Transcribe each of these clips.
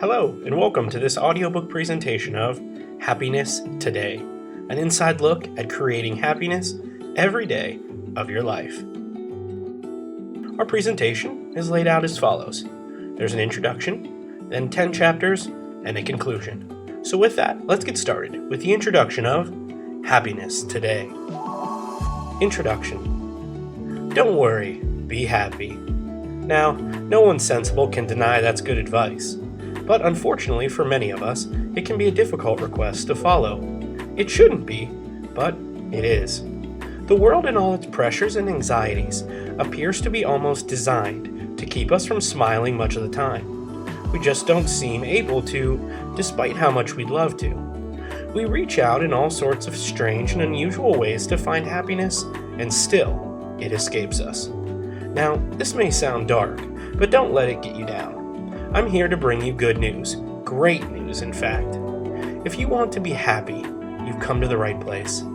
Hello, and welcome to this audiobook presentation of Happiness Today, an inside look at creating happiness every day of your life. Our presentation is laid out as follows. There's an introduction, then 10 chapters, and a conclusion. So with that, let's get started with the introduction of Happiness Today. Introduction. Don't worry, be happy. Now, no one sensible can deny that's good advice. But unfortunately for many of us, it can be a difficult request to follow. It shouldn't be, but it is. The world and all its pressures and anxieties appears to be almost designed to keep us from smiling much of the time. We just don't seem able to, despite how much we'd love to. We reach out in all sorts of strange and unusual ways to find happiness, and still, it escapes us. Now, this may sound dark, but don't let it get you down. I'm here to bring you good news. Great news, in fact. If you want to be happy, you've come to the right place.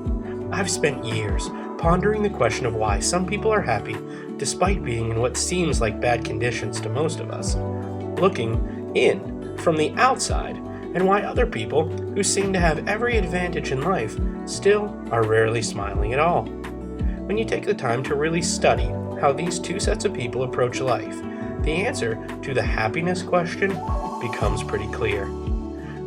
I've spent years pondering the question of why some people are happy despite being in what seems like bad conditions to most of us, looking in from the outside, and why other people who seem to have every advantage in life still are rarely smiling at all. When you take the time to really study how these two sets of people approach life, the answer to the happiness question becomes pretty clear.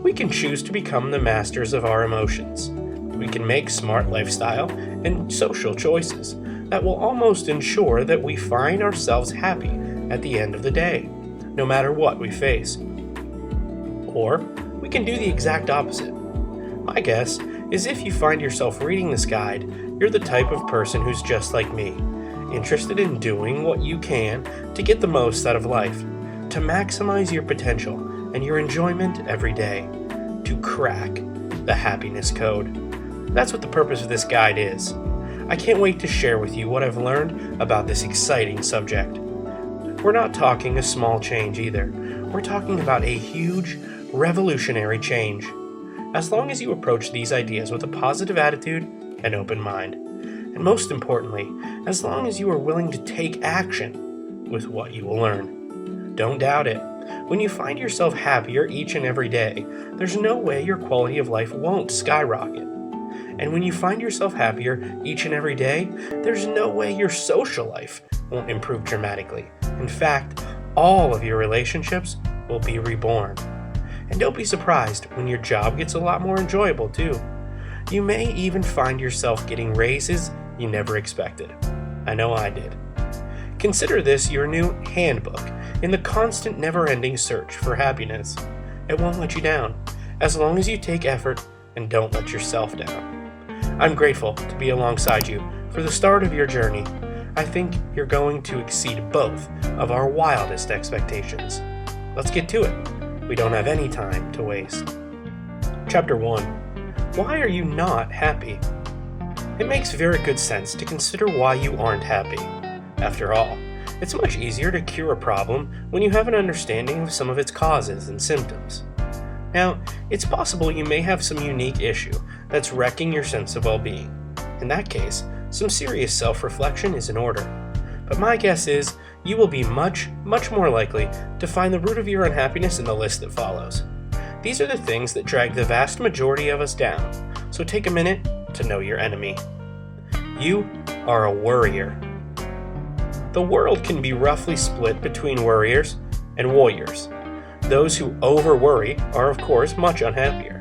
We can choose to become the masters of our emotions. We can make smart lifestyle and social choices that will almost ensure that we find ourselves happy at the end of the day, no matter what we face. Or we can do the exact opposite. My guess is if you find yourself reading this guide, you're the type of person who's just like me, interested in doing what you can to get the most out of life, to maximize your potential and your enjoyment every day, to crack the happiness code. That's what the purpose of this guide is. I can't wait to share with you what I've learned about this exciting subject. We're not talking a small change either. We're talking about a huge, revolutionary change. As long as you approach these ideas with a positive attitude and open mind. And most importantly, as long as you are willing to take action with what you will learn. Don't doubt it. When you find yourself happier each and every day, there's no way your quality of life won't skyrocket. And when you find yourself happier each and every day, there's no way your social life won't improve dramatically. In fact, all of your relationships will be reborn. And don't be surprised when your job gets a lot more enjoyable too. You may even find yourself getting raises you never expected. I know I did. Consider this your new handbook in the constant never-ending search for happiness. It won't let you down, as long as you take effort and don't let yourself down. I'm grateful to be alongside you for the start of your journey. I think you're going to exceed both of our wildest expectations. Let's get to it. We don't have any time to waste. Chapter 1. Why are you not happy? It makes very good sense to consider why you aren't happy. After all, it's much easier to cure a problem when you have an understanding of some of its causes and symptoms. Now, it's possible you may have some unique issue that's wrecking your sense of well-being. In that case, some serious self-reflection is in order. But my guess is you will be much more likely to find the root of your unhappiness in the list that follows. These are the things that drag the vast majority of us down, so take a minute to know your enemy. You are a worrier. The world can be roughly split between worriers and warriors. Those who over-worry are, of course, much unhappier.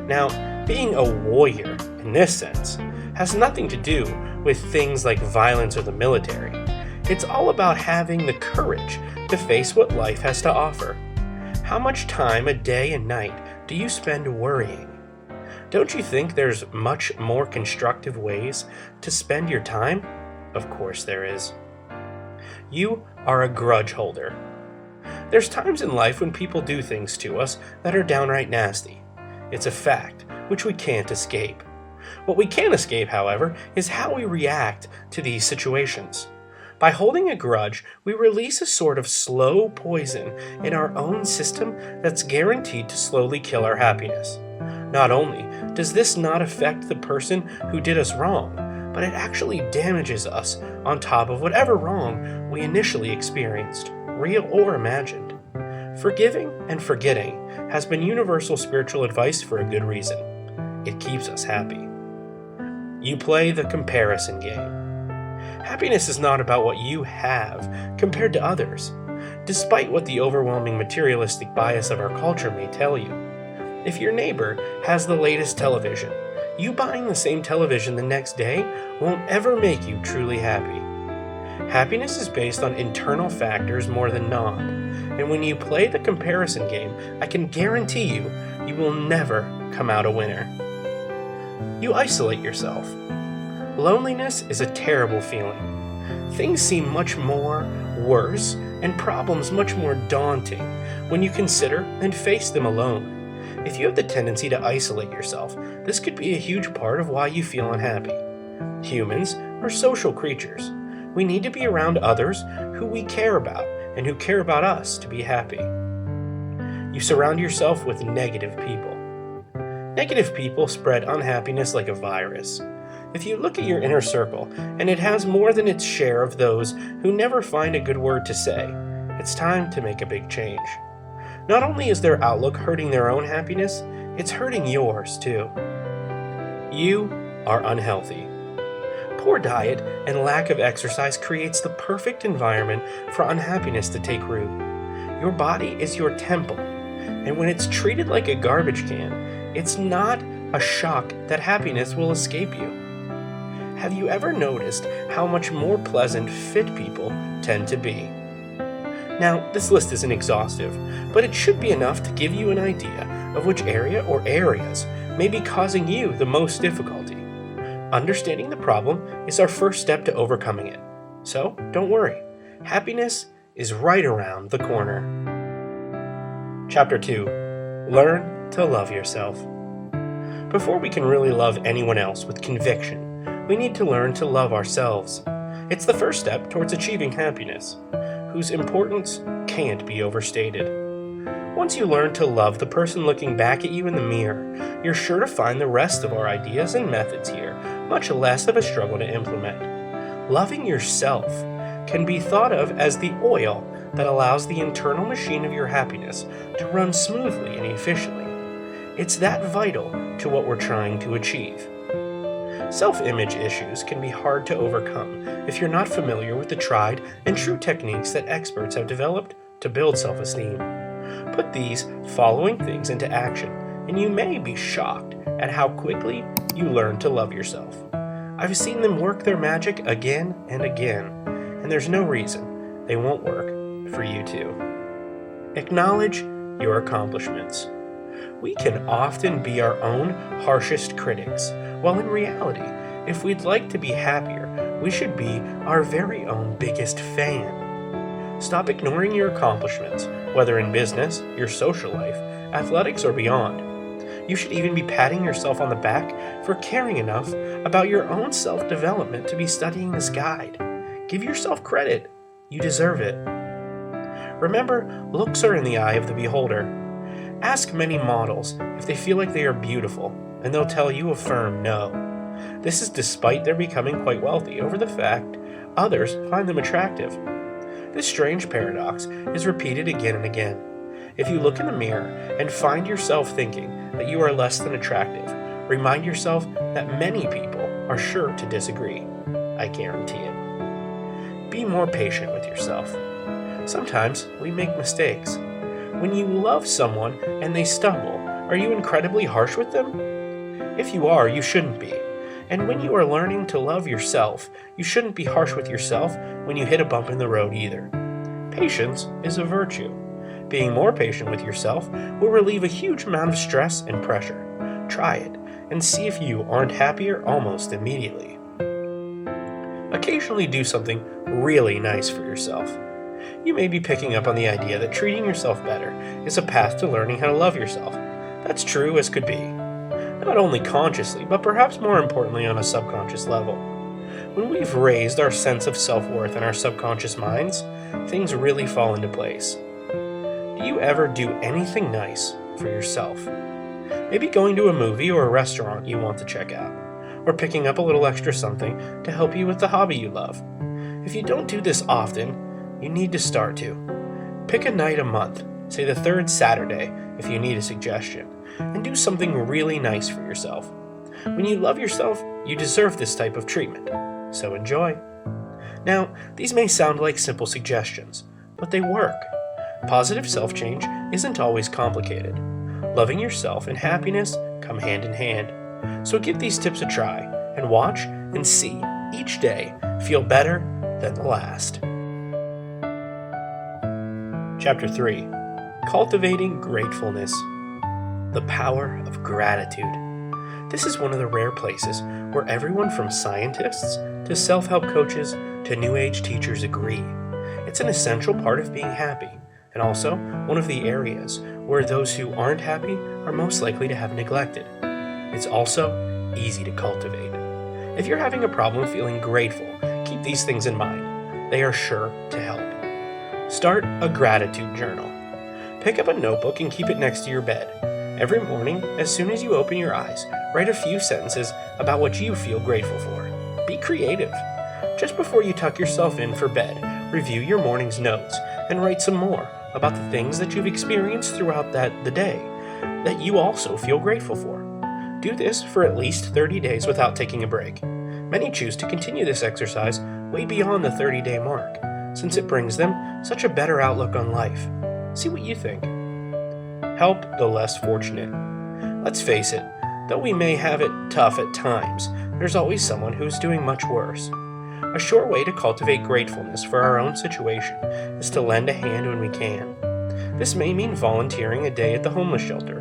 Now, being a warrior, in this sense, has nothing to do with things like violence or the military. It's all about having the courage to face what life has to offer. How much time a day and night do you spend worrying? Don't you think there's much more constructive ways to spend your time? Of course there is. You are a grudge holder. There's times in life when people do things to us that are downright nasty. It's a fact which we can't escape. What we can escape, however, is how we react to these situations. By holding a grudge, we release a sort of slow poison in our own system that's guaranteed to slowly kill our happiness. Not only does this not affect the person who did us wrong, but it actually damages us on top of whatever wrong we initially experienced, real or imagined. Forgiving and forgetting has been universal spiritual advice for a good reason. It keeps us happy. You play the comparison game. Happiness is not about what you have compared to others, despite what the overwhelming materialistic bias of our culture may tell you. If your neighbor has the latest television, you buying the same television the next day won't ever make you truly happy. Happiness is based on internal factors more than not, and when you play the comparison game, I can guarantee you, you will never come out a winner. You isolate yourself. Loneliness is a terrible feeling. Things seem much more worse and problems much more daunting when you consider and face them alone. If you have the tendency to isolate yourself, this could be a huge part of why you feel unhappy. Humans are social creatures. We need to be around others who we care about and who care about us to be happy. You surround yourself with negative people. Negative people spread unhappiness like a virus. If you look at your inner circle and it has more than its share of those who never find a good word to say, it's time to make a big change. Not only is their outlook hurting their own happiness, it's hurting yours too. You are unhealthy. Poor diet and lack of exercise creates the perfect environment for unhappiness to take root. Your body is your temple, and when it's treated like a garbage can, it's not a shock that happiness will escape you. Have you ever noticed how much more pleasant fit people tend to be? Now, this list isn't exhaustive, but it should be enough to give you an idea of which area or areas may be causing you the most difficulty. Understanding the problem is our first step to overcoming it. So, don't worry. Happiness is right around the corner. Chapter 2. Learn to love yourself. Before we can really love anyone else with conviction, we need to learn to love ourselves. It's the first step towards achieving happiness, whose importance can't be overstated. Once you learn to love the person looking back at you in the mirror, you're sure to find the rest of our ideas and methods here much less of a struggle to implement. Loving yourself can be thought of as the oil that allows the internal machine of your happiness to run smoothly and efficiently. It's that vital to what we're trying to achieve. Self-image issues can be hard to overcome if you're not familiar with the tried and true techniques that experts have developed to build self-esteem. Put these following things into action, and you may be shocked at how quickly you learn to love yourself. I've seen them work their magic again and again, and there's no reason they won't work for you too. Acknowledge your accomplishments. We can often be our own harshest critics, while in reality, if we'd like to be happier, we should be our very own biggest fan. Stop ignoring your accomplishments, whether in business, your social life, athletics, or beyond. You should even be patting yourself on the back for caring enough about your own self-development to be studying this guide. Give yourself credit. You deserve it. Remember, looks are in the eye of the beholder. Ask many models if they feel like they are beautiful, and they'll tell you a firm no. This is despite their becoming quite wealthy over the fact others find them attractive. This strange paradox is repeated again and again. If you look in the mirror and find yourself thinking that you are less than attractive, remind yourself that many people are sure to disagree. I guarantee it. Be more patient with yourself. Sometimes we make mistakes. When you love someone and they stumble, are you incredibly harsh with them? If you are, you shouldn't be. And when you are learning to love yourself, you shouldn't be harsh with yourself when you hit a bump in the road either. Patience is a virtue. Being more patient with yourself will relieve a huge amount of stress and pressure. Try it and see if you aren't happier almost immediately. Occasionally do something really nice for yourself. You may be picking up on the idea that treating yourself better is a path to learning how to love yourself. That's true as could be. Not only consciously, but perhaps more importantly on a subconscious level. When we've raised our sense of self-worth in our subconscious minds, things really fall into place. Do you ever do anything nice for yourself? Maybe going to a movie or a restaurant you want to check out, or picking up a little extra something to help you with the hobby you love. If you don't do this often, you need to start to. Pick a night a month, say the third Saturday if you need a suggestion, and do something really nice for yourself. When you love yourself, you deserve this type of treatment, so enjoy. Now, these may sound like simple suggestions, but they work. Positive self-change isn't always complicated. Loving yourself and happiness come hand in hand. So give these tips a try, and watch and see each day feel better than the last. Chapter 3. Cultivating Gratefulness. The Power of Gratitude. This is one of the rare places where everyone from scientists to self-help coaches to New Age teachers agree. It's an essential part of being happy, and also one of the areas where those who aren't happy are most likely to have neglected. It's also easy to cultivate. If you're having a problem feeling grateful, keep these things in mind. They are sure to help. Start a gratitude journal. Pick up a notebook and keep it next to your bed. Every morning, as soon as you open your eyes, write a few sentences about what you feel grateful for. Be creative. Just before you tuck yourself in for bed, review your morning's notes and write some more about the things that you've experienced throughout the day that you also feel grateful for. Do this for at least 30 days without taking a break. Many choose to continue this exercise way beyond the 30-day mark, since it brings them such a better outlook on life. See what you think. Help the less fortunate. Let's face it, though we may have it tough at times, there's always someone who's doing much worse. A sure way to cultivate gratefulness for our own situation is to lend a hand when we can. This may mean volunteering a day at the homeless shelter,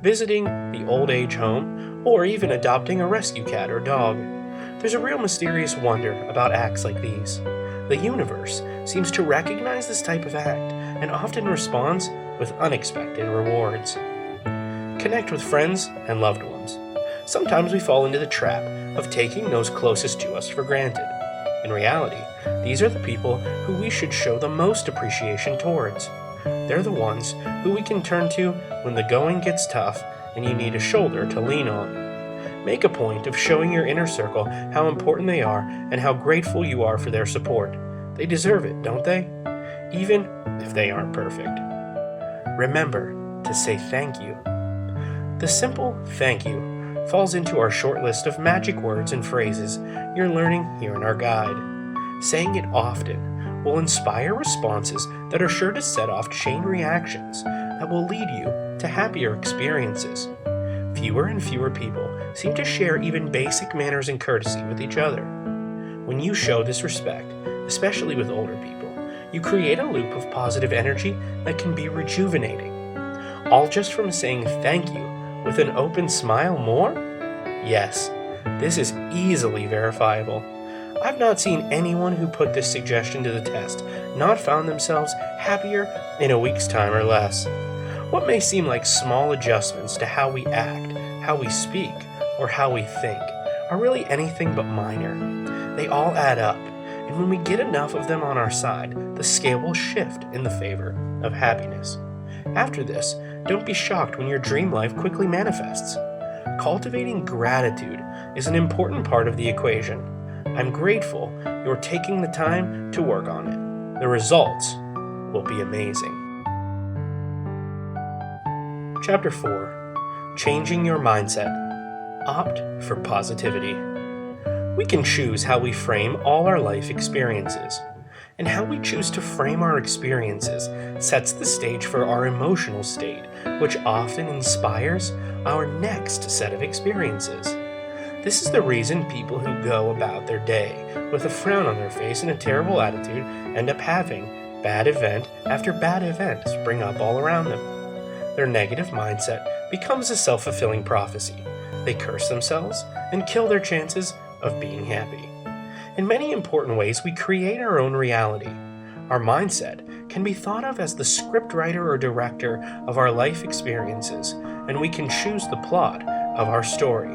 visiting the old age home, or even adopting a rescue cat or dog. There's a real mysterious wonder about acts like these. The universe seems to recognize this type of act and often responds with unexpected rewards. Connect with friends and loved ones. Sometimes we fall into the trap of taking those closest to us for granted. In reality, these are the people who we should show the most appreciation towards. They're the ones who we can turn to when the going gets tough and you need a shoulder to lean on. Make a point of showing your inner circle how important they are and how grateful you are for their support. They deserve it, don't they? Even if they aren't perfect. Remember to say thank you. The simple thank you falls into our short list of magic words and phrases you're learning here in our guide. Saying it often will inspire responses that are sure to set off chain reactions that will lead you to happier experiences. Fewer and fewer people seem to share even basic manners and courtesy with each other. When you show this respect, especially with older people, you create a loop of positive energy that can be rejuvenating. All just from saying thank you with an open smile more? Yes, this is easily verifiable. I've not seen anyone who put this suggestion to the test not found themselves happier in a week's time or less. What may seem like small adjustments to how we act, how we speak, or how we think are really anything but minor. They all add up, and when we get enough of them on our side, the scale will shift in the favor of happiness. After this, don't be shocked when your dream life quickly manifests. Cultivating gratitude is an important part of the equation. I'm grateful you're taking the time to work on it. The results will be amazing. Chapter 4. Changing Your Mindset. Opt for positivity. We can choose how we frame all our life experiences. And how we choose to frame our experiences sets the stage for our emotional state, which often inspires our next set of experiences. This is the reason people who go about their day with a frown on their face and a terrible attitude end up having bad event after bad event spring up all around them. Their negative mindset becomes a self-fulfilling prophecy. They curse themselves and kill their chances of being happy. In many important ways, we create our own reality. Our mindset can be thought of as the scriptwriter or director of our life experiences, and we can choose the plot of our story.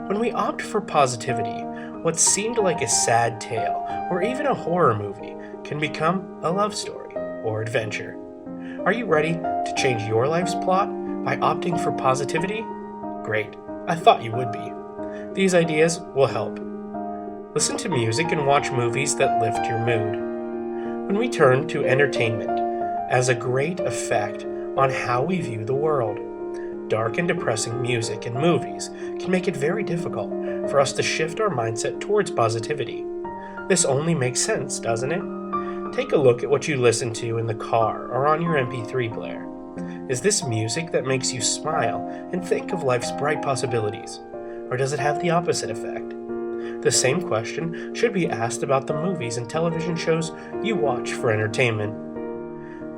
When we opt for positivity, what seemed like a sad tale or even a horror movie can become a love story or adventure. Are you ready to change your life's plot by opting for positivity? Great, I thought you would be. These ideas will help. Listen to music and watch movies that lift your mood. When we turn to entertainment as a great effect on how we view the world. Dark and depressing music and movies can make it very difficult for us to shift our mindset towards positivity. This only makes sense, doesn't it? Take a look at what you listen to in the car or on your MP3 player. Is this music that makes you smile and think of life's bright possibilities? Or does it have the opposite effect? The same question should be asked about the movies and television shows you watch for entertainment.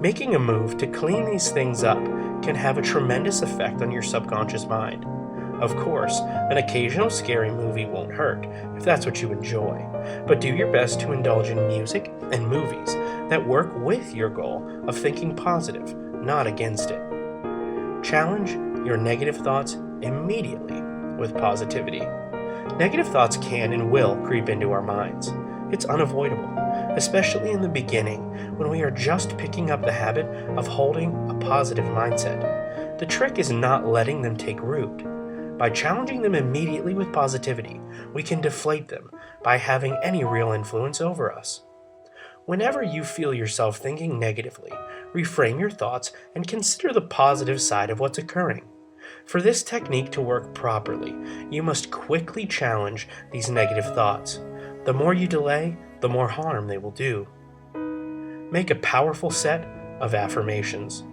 Making a move to clean these things up can have a tremendous effect on your subconscious mind. Of course, an occasional scary movie won't hurt if that's what you enjoy, but do your best to indulge in music and movies that work with your goal of thinking positive, not against it. Challenge your negative thoughts immediately with positivity. Negative thoughts can and will creep into our minds. It's unavoidable, especially in the beginning when we are just picking up the habit of holding a positive mindset. The trick is not letting them take root. By challenging them immediately with positivity, we can deflate them by having any real influence over us. Whenever you feel yourself thinking negatively, reframe your thoughts and consider the positive side of what's occurring. For this technique to work properly, you must quickly challenge these negative thoughts. The more you delay, the more harm they will do. Make a powerful set of affirmations.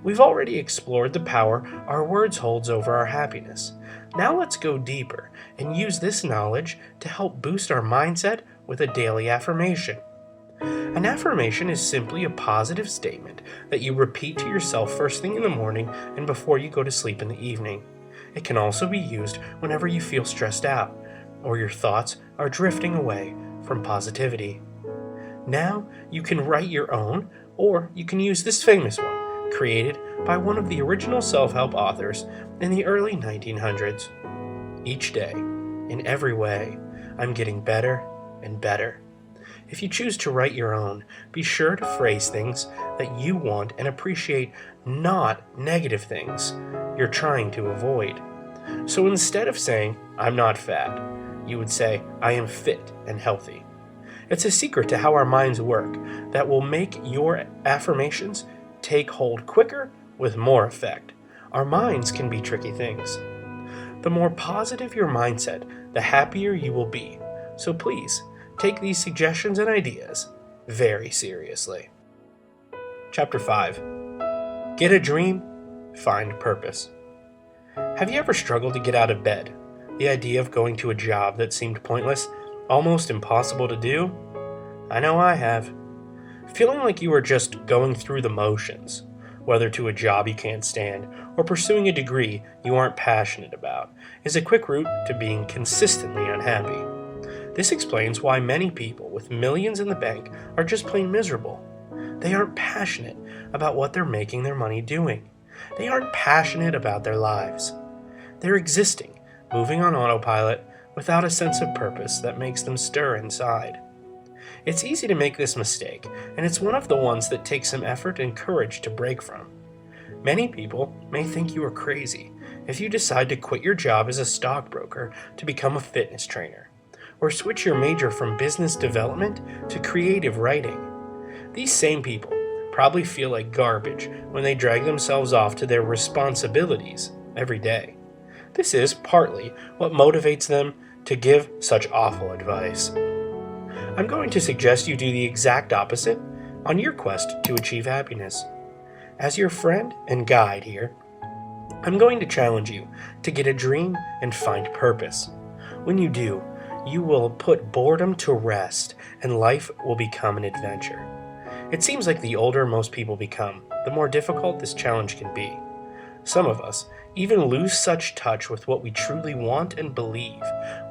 We've already explored the power our words holds over our happiness. Now let's go deeper and use this knowledge to help boost our mindset with a daily affirmation. An affirmation is simply a positive statement that you repeat to yourself first thing in the morning and before you go to sleep in the evening. It can also be used whenever you feel stressed out or your thoughts are drifting away from positivity. Now you can write your own, or you can use this famous one, created by one of the original self-help authors in the early 1900s. Each day, in every way, I'm getting better and better. If you choose to write your own, be sure to phrase things that you want and appreciate, not negative things you're trying to avoid. So instead of saying, "I'm not fat," you would say, "I am fit and healthy." It's a secret to how our minds work that will make your affirmations take hold quicker with more effect. Our minds can be tricky things. The more positive your mindset, the happier you will be. So please, take these suggestions and ideas very seriously. Chapter 5. Get a dream, find purpose. Have you ever struggled to get out of bed? The idea of going to a job that seemed pointless, almost impossible to do? I know I have. Feeling like you are just going through the motions, whether to a job you can't stand or pursuing a degree you aren't passionate about, is a quick route to being consistently unhappy. This explains why many people with millions in the bank are just plain miserable. They aren't passionate about what they're making their money doing. They aren't passionate about their lives. They're existing, moving on autopilot, without a sense of purpose that makes them stir inside. It's easy to make this mistake, and it's one of the ones that takes some effort and courage to break from. Many people may think you are crazy if you decide to quit your job as a stockbroker to become a fitness trainer, or switch your major from business development to creative writing. These same people probably feel like garbage when they drag themselves off to their responsibilities every day. This is partly what motivates them to give such awful advice. I'm going to suggest you do the exact opposite on your quest to achieve happiness. As your friend and guide here, I'm going to challenge you to get a dream and find purpose. When you do, you will put boredom to rest and life will become an adventure. It seems like the older most people become, the more difficult this challenge can be. Some of us even lose such touch with what we truly want and believe.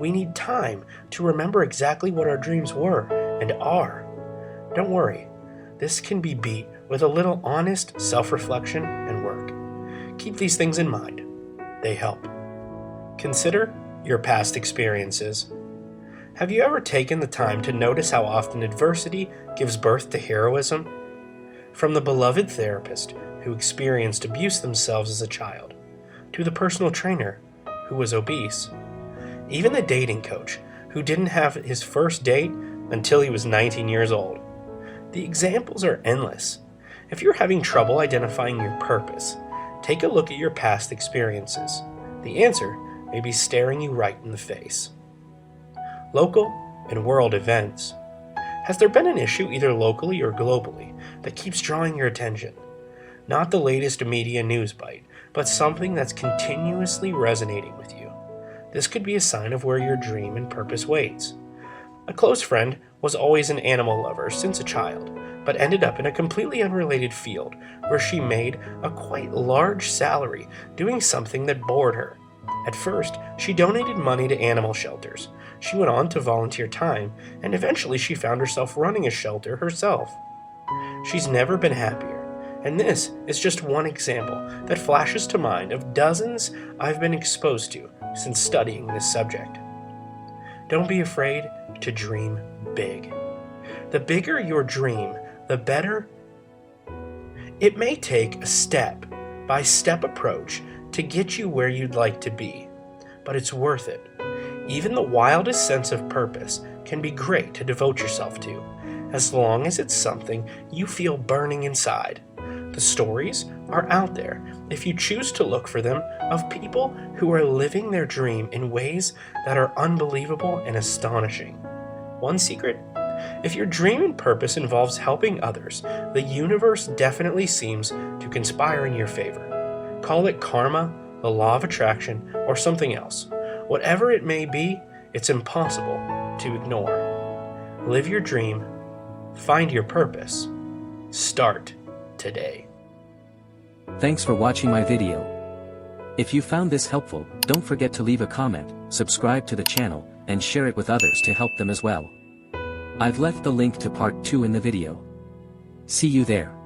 We need time to remember exactly what our dreams were and are. Don't worry, this can be beat with a little honest self-reflection and work. Keep these things in mind. They help. Consider your past experiences. Have you ever taken the time to notice how often adversity gives birth to heroism? From the beloved therapist who experienced abuse themselves as a child, to the personal trainer who was obese, even the dating coach who didn't have his first date until he was 19 years old. The examples are endless. If you're having trouble identifying your purpose, take a look at your past experiences. The answer may be staring you right in the face. Local and world events. Has there been an issue either locally or globally that keeps drawing your attention? Not the latest media news bite, but something that's continuously resonating with you. This could be a sign of where your dream and purpose waits. A close friend was always an animal lover since a child, but ended up in a completely unrelated field where she made a quite large salary doing something that bored her. At first, she donated money to animal shelters. She went on to volunteer time, and eventually she found herself running a shelter herself. She's never been happier, and this is just one example that flashes to mind of dozens I've been exposed to since studying this subject. Don't be afraid to dream big. The bigger your dream, the better. It may take a step-by-step approach to get you where you'd like to be, but it's worth it. Even the wildest sense of purpose can be great to devote yourself to, as long as it's something you feel burning inside. The stories are out there, if you choose to look for them, of people who are living their dream in ways that are unbelievable and astonishing. One secret? If your dream and purpose involves helping others, the universe definitely seems to conspire in your favor. Call it karma, the law of attraction, or something else. Whatever it may be, it's impossible to ignore. Live your dream, find your purpose, start today. Thanks for watching my video. If you found this helpful, don't forget to leave a comment, subscribe to the channel, and share it with others to help them as well. I've left the link to part 2 in the video. See you there.